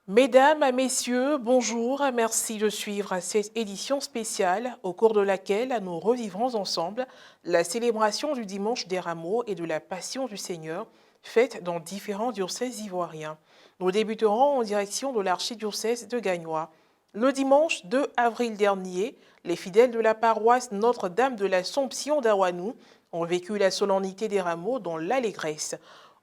Mesdames, Messieurs, bonjour, merci de suivre cette édition spéciale au cours de laquelle nous revivrons ensemble la célébration du dimanche des Rameaux et de la Passion du Seigneur faite dans différents diocèses ivoiriens. Nous débuterons en direction de l'archidiocèse de Gagnois. Le dimanche 2 avril dernier, les fidèles de la paroisse Notre-Dame de l'Assomption d'Awanou ont vécu la solennité des Rameaux dans l'allégresse.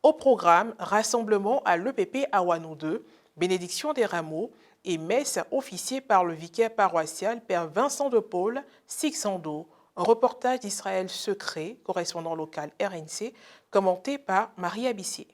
Au programme, rassemblement à l'EPP Awanou 2, bénédiction des rameaux et messe officiée par le vicaire paroissial Père Vincent de Paul, Sixando. Un reportage d'Israël Secret, correspondant local RNC, commenté par Marie Abissier.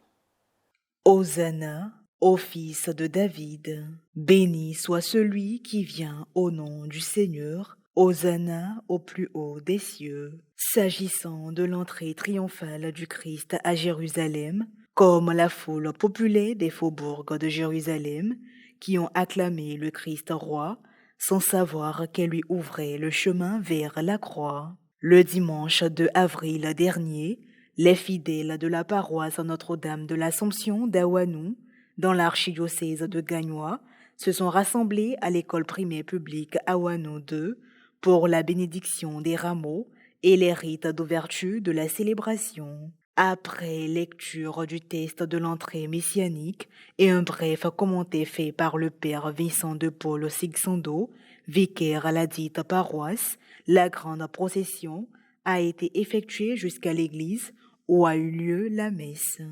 Hosanna, ô fils de David, béni soit celui qui vient au nom du Seigneur. Hosanna au plus haut des cieux. S'agissant de l'entrée triomphale du Christ à Jérusalem, comme la foule populaire des faubourgs de Jérusalem, qui ont acclamé le Christ roi, sans savoir qu'elle lui ouvrait le chemin vers la croix. Le dimanche 2 avril dernier, les fidèles de la paroisse Notre-Dame de l'Assomption d'Awanou, dans l'archidiocèse de Gagnois, se sont rassemblés à l'école primaire publique Awanou 2 pour la bénédiction des rameaux et les rites d'ouverture de la célébration. Après lecture du texte de l'entrée messianique et un bref commentaire fait par le père Vincent de Paul Sixando, vicaire à la dite paroisse, la grande procession a été effectuée jusqu'à l'église où a eu lieu la messe.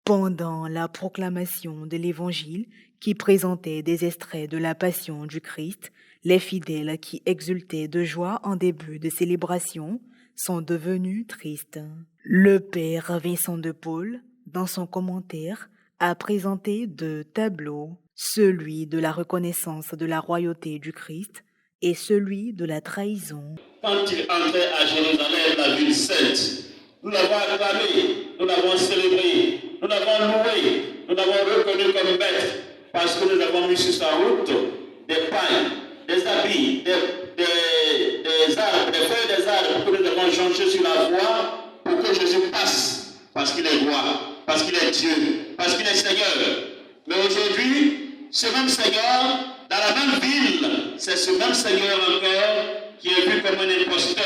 Pendant la proclamation de l'Évangile qui présentait des extraits de la Passion du Christ, les fidèles qui exultaient de joie en début de célébration sont devenus tristes. Le père Vincent de Paul, dans son commentaire, a présenté deux tableaux, celui de la reconnaissance de la royauté du Christ et celui de la trahison. Quand il entrait à Jérusalem, la ville sainte, nous l'avons acclamé, nous l'avons célébré, nous l'avons loué, nous l'avons reconnu comme maître, parce que nous avons mis sur sa route des pailles, des habits, des arbres, des feuilles des arbres que nous avons changé sur la voie pour que Jésus passe, parce qu'il est roi, parce qu'il est Dieu, parce qu'il est Seigneur. Mais aujourd'hui, ce même Seigneur, dans la même ville, c'est ce même Seigneur encore qui est vu comme un imposteur,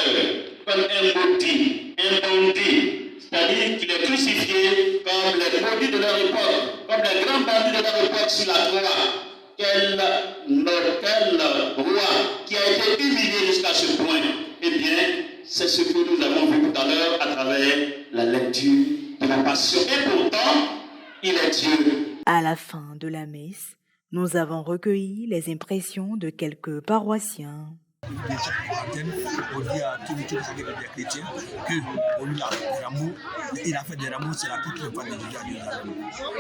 comme un maudit, un bandit. C'est-à-dire qu'il est crucifié comme les maudits de leur époque, comme les grands bandits de leur époque sur la croix. Quel roi qui a été humilié jusqu'à ce point. Eh bien, c'est ce que nous avons vu tout à l'heure à travers la lecture de la Passion. Et pourtant, il est Dieu. À la fin de la messe, nous avons recueilli les impressions de quelques paroissiens. On dit à tous les chrétiens que lui, il a fait des rameaux, c'est la toute fois de Jérusalem.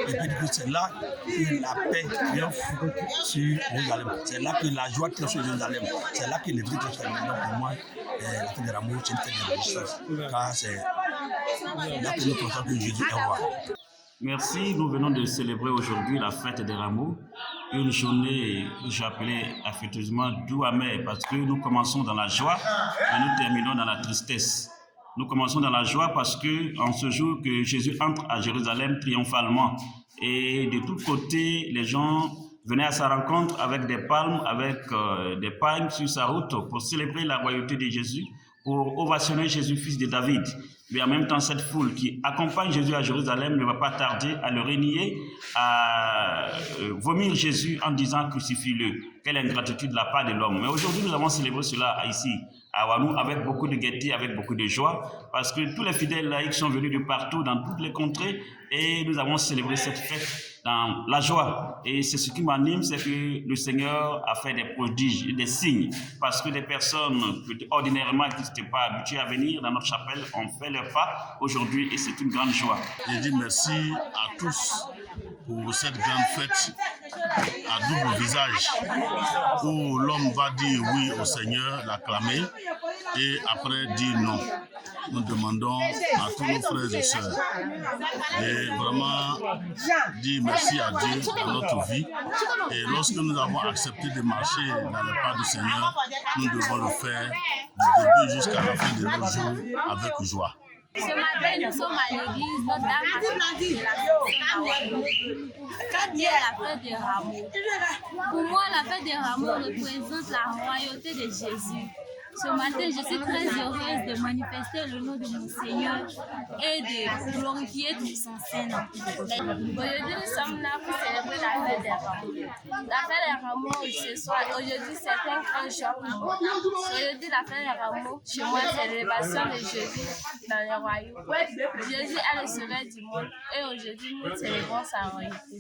Et puis c'est là que la paix triomphe sur Jérusalem. C'est là que la joie triomphe sur Jérusalem. C'est là que les vrais triomphe. Donc pour moi, la fête des rameaux, c'est une fête de résistance. Car c'est là que nous pensons que Jésus est roi. Merci, nous venons de célébrer aujourd'hui la fête des rameaux, une journée que j'appelais affectueusement doux amer parce que nous commençons dans la joie et nous terminons dans la tristesse. Nous commençons dans la joie parce que en ce jour que Jésus entre à Jérusalem triomphalement et de tous côtés les gens venaient à sa rencontre avec des palmes, avec des pagnes sur sa route pour célébrer la royauté de Jésus, pour ovationner Jésus, fils de David. Mais en même temps, cette foule qui accompagne Jésus à Jérusalem ne va pas tarder à le renier, à vomir Jésus en disant crucifie-le. Quelle ingratitude de la part de l'homme. Mais aujourd'hui, nous avons célébré cela ici, à Awanou, avec beaucoup de gaieté, avec beaucoup de joie, parce que tous les fidèles laïcs sont venus de partout, dans toutes les contrées, et nous avons célébré cette fête dans la joie. Et c'est ce qui m'anime, c'est que le Seigneur a fait des prodiges, des signes, parce que des personnes ordinairement qui n'étaient pas habituées à venir dans notre chapelle ont fait leur pas aujourd'hui, et c'est une grande joie. Je dis merci à tous pour cette grande fête à double visage, où l'homme va dire oui au Seigneur, l'acclamer, et après dire non. Nous demandons à tous nos frères et sœurs de vraiment dire merci à Dieu dans notre vie. Et lorsque nous avons accepté de marcher dans les pas du Seigneur, nous devons le faire du début jusqu'à la fin de nos jours avec joie. Ce matin, nous sommes à l'église Notre-Dame de la qui est la fête des rameaux. Pour moi, la fête des rameaux représente la royauté de Jésus. Ce matin, je suis très heureuse de manifester le nom de mon Seigneur et de glorifier tout son Saint-Nom. Aujourd'hui, nous sommes là pour célébrer la fête des rameaux. La fête des rameaux, aujourd'hui, c'est un grand jour pour moi. Aujourd'hui, la fête des rameaux, chez moi, c'est l'élévation de Jésus dans le royaume. Jésus est le sauveur du monde et aujourd'hui, nous célébrons sa royauté.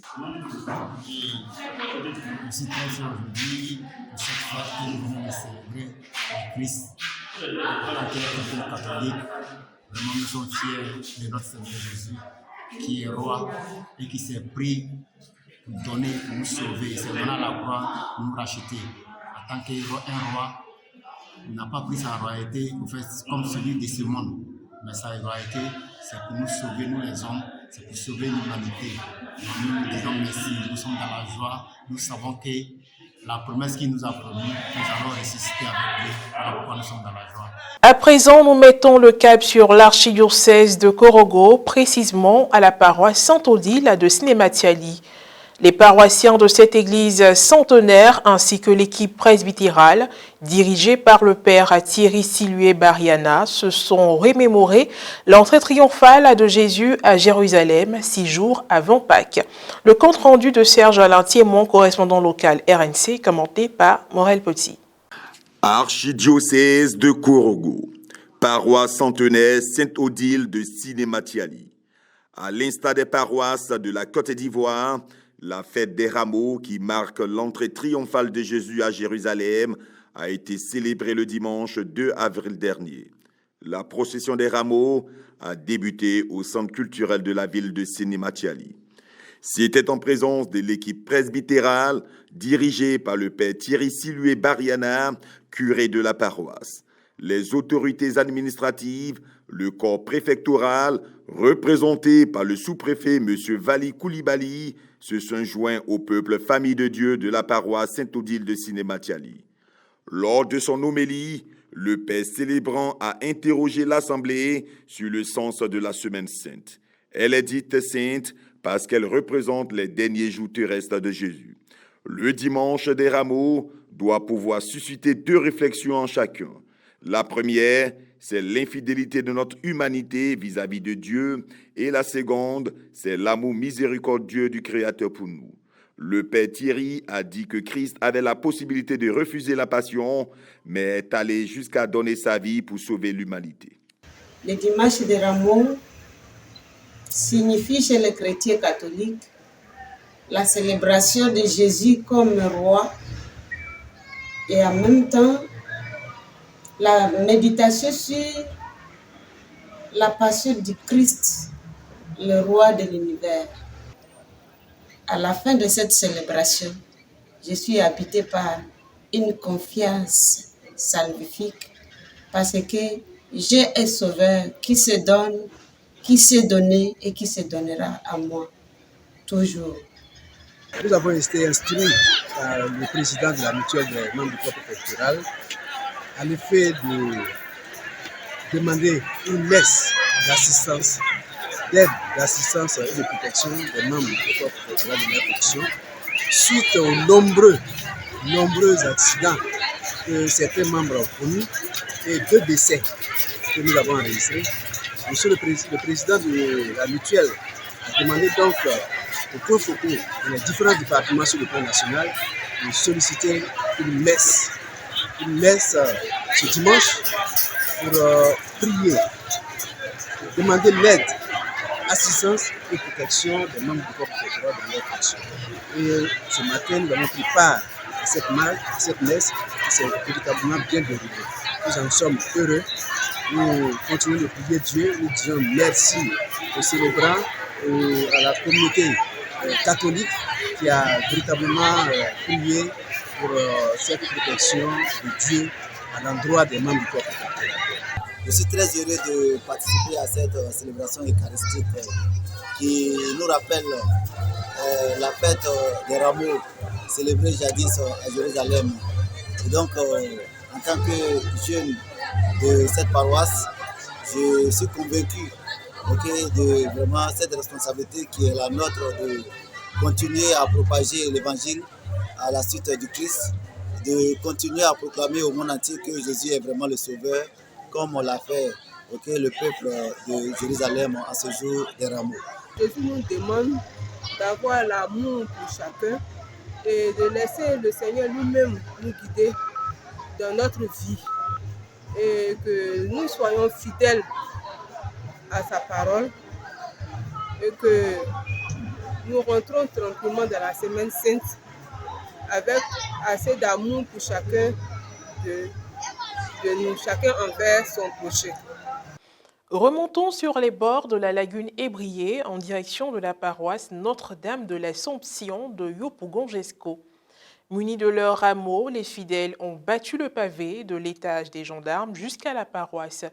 Je suis très fier aujourd'hui de cette fête que nous venons de célébrer avec Christ. En tant que catholique, vraiment nous sommes fiers de notre Seigneur Jésus qui est roi et qui s'est pris pour donner, pour nous sauver. Il s'est donné à la croix pour nous racheter. En tant qu'un roi, il n'a pas pris sa royauté pour faire comme celui de ce monde. Mais sa royauté, c'est pour nous sauver, nous les hommes, c'est pour sauver l'humanité. Nous disons merci, nous sommes dans la joie, nous savons que la promesse qu'il nous a promis, nous allons ressusciter avec lui. Alors pourquoi nous sommes dans la joie. À présent, nous mettons le cap sur l'archidiocèse de Korogo, précisément à la paroisse Sainte-Odile de Sinématiali. Les paroissiens de cette église centenaire ainsi que l'équipe presbytérale, dirigée par le père Thierry Silué Bariana, se sont remémorés l'entrée triomphale de Jésus à Jérusalem 6 jours avant Pâques. Le compte-rendu de Serge Alain Thiémon, correspondant local RNC, commenté par Morel Petit. Archidiocèse de Korogo, paroisse centenaire Sainte-Odile de Sinématiali. À l'instar des paroisses de la Côte d'Ivoire, la fête des rameaux, qui marque l'entrée triomphale de Jésus à Jérusalem, a été célébrée le dimanche 2 avril dernier. La procession des rameaux a débuté au centre culturel de la ville de Sinématiali. C'était en présence de l'équipe presbytérale dirigée par le père Thierry Silué Bariana, curé de la paroisse. Les autorités administratives, le corps préfectoral, représenté par le sous-préfet M. Vali Koulibaly, se sont joints au peuple famille de Dieu de la paroisse Sainte-Odile de Sinématiali. Lors de son homélie, le père célébrant a interrogé l'Assemblée sur le sens de la Semaine Sainte. Elle est dite sainte parce qu'elle représente les derniers jours terrestres de Jésus. Le dimanche des rameaux doit pouvoir susciter 2 réflexions en chacun. La première, c'est l'infidélité de notre humanité vis-à-vis de Dieu, et la seconde, c'est l'amour miséricordieux du Créateur pour nous. Le père Thierry a dit que Christ avait la possibilité de refuser la passion, mais est allé jusqu'à donner sa vie pour sauver l'humanité. Le dimanche des rameaux signifie chez les chrétiens catholiques la célébration de Jésus comme roi et en même temps la méditation sur la passion du Christ, le roi de l'univers. À la fin de cette célébration, je suis habité par une confiance salvifique parce que j'ai un sauveur qui se donne, qui s'est donné et qui se donnera à moi toujours. Nous avons été instruits par le président de la mutuelle des membres du corps préfectoral à l'effet de demander une messe d'assistance, d'aide, d'assistance et de protection des membres du corps préfectoral de la protection suite aux nombreux accidents que certains membres ont connus et 2 décès que nous avons enregistrés. Monsieur le président de la mutuelle a demandé donc au Profoco et les différents départements sur le plan national de solliciter une messe ce dimanche pour prier, pour demander l'aide, assistance et protection des membres du corps préfectoral dans leur fonction. Et ce matin, nous avons pris part à cette messe qui s'est véritablement bien déroulée. Nous en sommes heureux. Nous continuons de prier Dieu. Nous disons merci aux célébrants, à la communauté catholique qui a véritablement prié pour cette protection de Dieu à l'endroit des membres du corps préfectoral. Je suis très heureux de participer à cette célébration eucharistique qui nous rappelle la fête des rameaux célébrée jadis à Jérusalem. Et donc, en tant que jeune de cette paroisse, je suis convaincu de vraiment cette responsabilité qui est la nôtre de continuer à propager l'évangile à la suite du Christ, de continuer à proclamer au monde entier que Jésus est vraiment le Sauveur, comme on l'a fait le peuple de Jérusalem à ce jour des rameaux. Jésus nous demande d'avoir l'amour pour chacun et de laisser le Seigneur lui-même nous guider dans notre vie et que nous soyons fidèles à sa parole et que nous rentrons tranquillement dans la semaine sainte avec assez d'amour pour chacun de nous, chacun envers son prochain. Remontons sur les bords de la lagune Ébrié en direction de la paroisse Notre-Dame de l'Assomption de Yopougon-Jesco. Munis de leurs rameaux, les fidèles ont battu le pavé de l'étage des gendarmes jusqu'à la paroisse.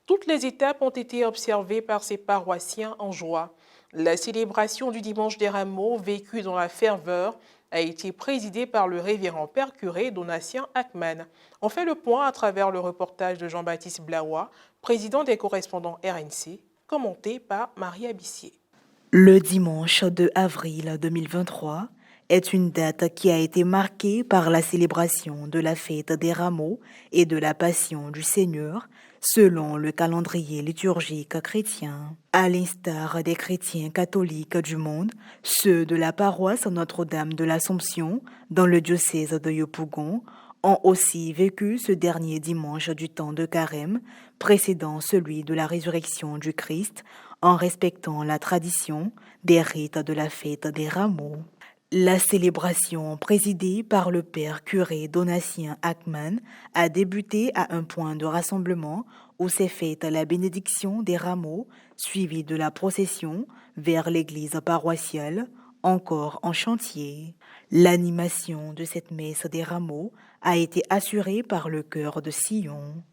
Toutes les étapes ont été observées par ces paroissiens en joie. La célébration du dimanche des rameaux, vécue dans la ferveur, a été présidée par le révérend père curé Donatien Ackman. On fait le point à travers le reportage de Jean-Baptiste Blaois, président des correspondants RNC, commenté par Marie Abissier. Le dimanche 2 avril 2023 est une date qui a été marquée par la célébration de la fête des rameaux et de la Passion du Seigneur, selon le calendrier liturgique chrétien. À l'instar des chrétiens catholiques du monde, ceux de la paroisse Notre-Dame de l'Assomption, dans le diocèse de Yopougon, ont aussi vécu ce dernier dimanche du temps de carême, précédant celui de la résurrection du Christ, en respectant la tradition des rites de la fête des rameaux. La célébration présidée par le père curé Donatien Ackman a débuté à un point de rassemblement où s'est faite la bénédiction des rameaux, suivie de la procession vers l'église paroissiale, encore en chantier. L'animation de cette messe des rameaux a été assurée par le chœur de Sion.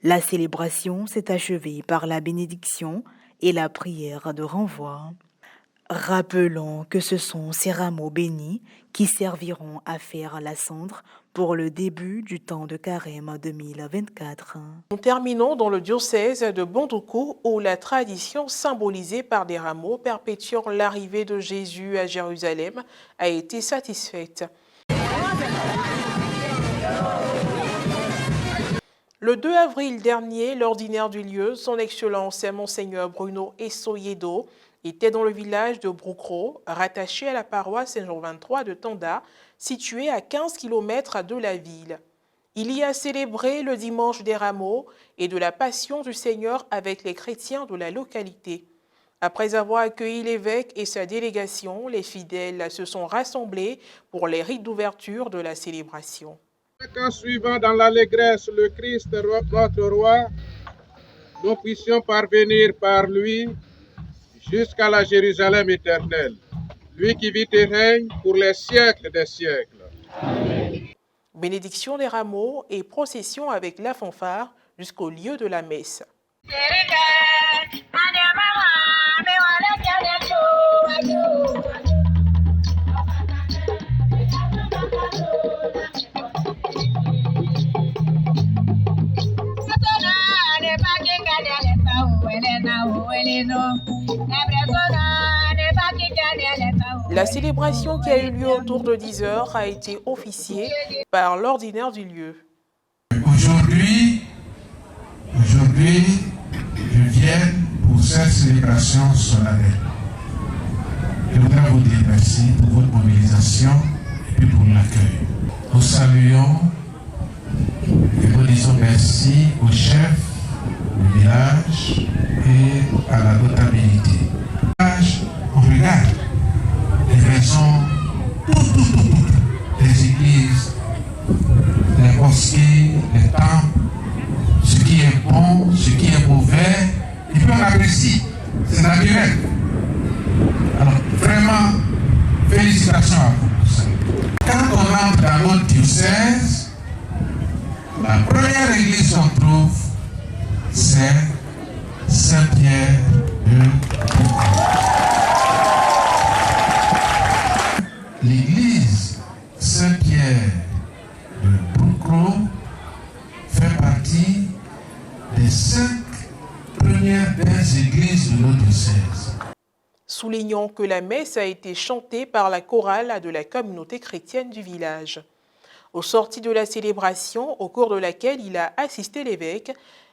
La célébration s'est achevée par la bénédiction et la prière de renvoi. Rappelons que ce sont ces rameaux bénis qui serviront à faire la cendre pour le début du temps de carême 2024. Nous terminons dans le diocèse de Bondoukou où la tradition symbolisée par des rameaux perpétuant l'arrivée de Jésus à Jérusalem a été satisfaite. Le 2 avril dernier, l'ordinaire du lieu, son Excellence Monseigneur Bruno Essoyedo, était dans le village de Broukro, rattaché à la paroisse Saint-Jean 23 de Tanda, située à 15 km de la ville. Il y a célébré le dimanche des rameaux et de la Passion du Seigneur avec les chrétiens de la localité. Après avoir accueilli l'évêque et sa délégation, les fidèles se sont rassemblés pour les rites d'ouverture de la célébration. En suivant dans l'allégresse le Christ, notre roi, nous puissions parvenir par lui jusqu'à la Jérusalem éternelle, lui qui vit et règne pour les siècles des siècles. Amen. Bénédiction des rameaux et procession avec la fanfare jusqu'au lieu de la messe. La célébration qui a eu lieu autour de 10 heures a été officiée par l'ordinaire du lieu. Aujourd'hui, je viens pour cette célébration solennelle. Je voudrais vous dire merci pour votre mobilisation et puis pour l'accueil. Nous saluons et nous disons merci au chef du village et à la notabilité. On regarde les maisons, toutes les églises, les mosquées, les temples, ce qui est bon, ce qui est mauvais, et puis on apprécie, c'est naturel. Alors vraiment, Félicitations à vous tous. Quand on entre dans notre diocèse, la première église qu'on trouve, c'est Saint-Pierre de Boucro. L'église Saint-Pierre de Boucro fait partie des 5 premières belles églises de notre diocèse. Soulignons que la messe a été chantée par la chorale de la communauté chrétienne du village. Au sorti de la célébration, au cours de laquelle il a assisté l'évêque,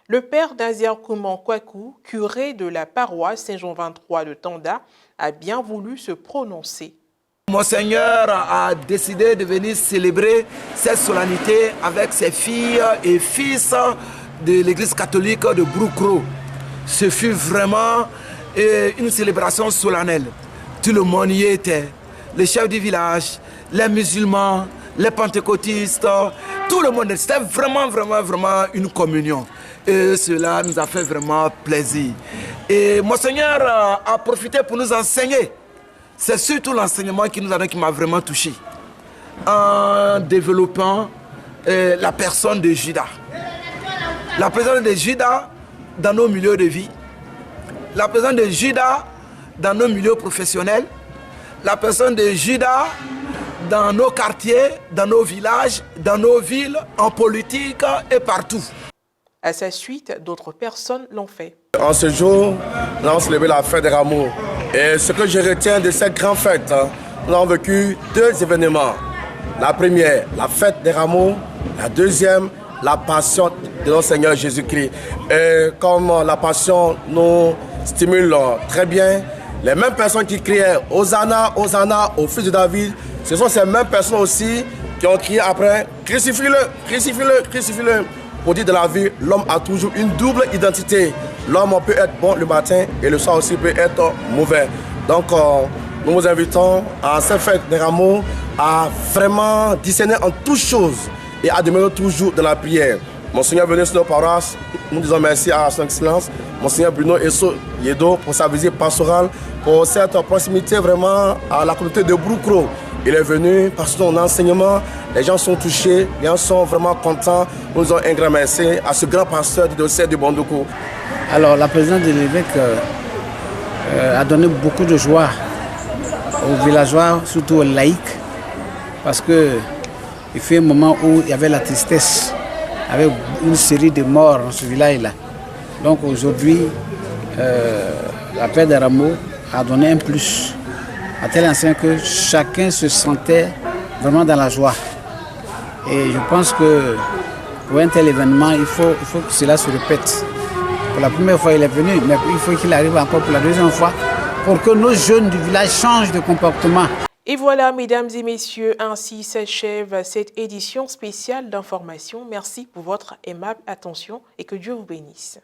le père Nazer Kouman Kwaku, curé de la paroisse Saint-Jean 23 de Tanda, a bien voulu se prononcer. Monseigneur a décidé de venir célébrer cette solennité avec ses filles et fils de l'église catholique de Boucro. Ce fut vraiment une célébration solennelle. Tout le monde y était. Les chefs du village, les musulmans, les pentecôtistes, tout le monde. C'était vraiment une communion. Et cela nous a fait vraiment plaisir. Et Monseigneur a profité pour nous enseigner. C'est surtout l'enseignement qui m'a vraiment touché. En développant la personne de Judas. La présence de Judas dans nos milieux de vie. La présence de Judas dans nos milieux professionnels. La personne de Judas dans nos quartiers, dans nos villages, dans nos villes, en politique et partout. À sa suite, d'autres personnes l'ont fait. En ce jour, nous avons célébré la fête des rameaux. Et ce que je retiens de cette grande fête, nous avons vécu 2 événements. La première, la fête des rameaux. La deuxième, la passion de notre Seigneur Jésus-Christ. Et comme la passion nous stimule très bien, les mêmes personnes qui criaient « Hosanna, Hosanna » au fils de David, ce sont ces mêmes personnes aussi qui ont crié après « Crucifie-le, crucifie-le, crucifie-le ». Pour dire de la vie, l'homme a toujours une double identité. L'homme peut être bon le matin et le soir aussi peut être mauvais. Donc nous vous invitons à cette fête des rameaux à vraiment discerner en toutes choses et à demeurer toujours dans la prière. Monseigneur venu sur nos paroisses, nous disons merci à son excellence, Monseigneur Bruno Esso Yedo pour sa visite pastorale, pour cette proximité vraiment à la communauté de Boucro. Il est venu parce que son enseignement, les gens sont touchés, les gens sont vraiment contents. Nous disons un grand merci à ce grand pasteur du diocèse de Bondoukou. Alors la présence de l'évêque a donné beaucoup de joie aux villageois, surtout aux laïcs, parce qu'il fait un moment où il y avait la tristesse, avec une série de morts dans ce village-là. Donc aujourd'hui, la fête des rameaux a donné un plus, à tel enseigne que chacun se sentait vraiment dans la joie. Et je pense que pour un tel événement, il faut que cela se répète. Pour la première fois, il est venu, mais il faut qu'il arrive encore pour la deuxième fois pour que nos jeunes du village changent de comportement. Et voilà, mesdames et messieurs, ainsi s'achève cette édition spéciale d'information. Merci pour votre aimable attention et que Dieu vous bénisse.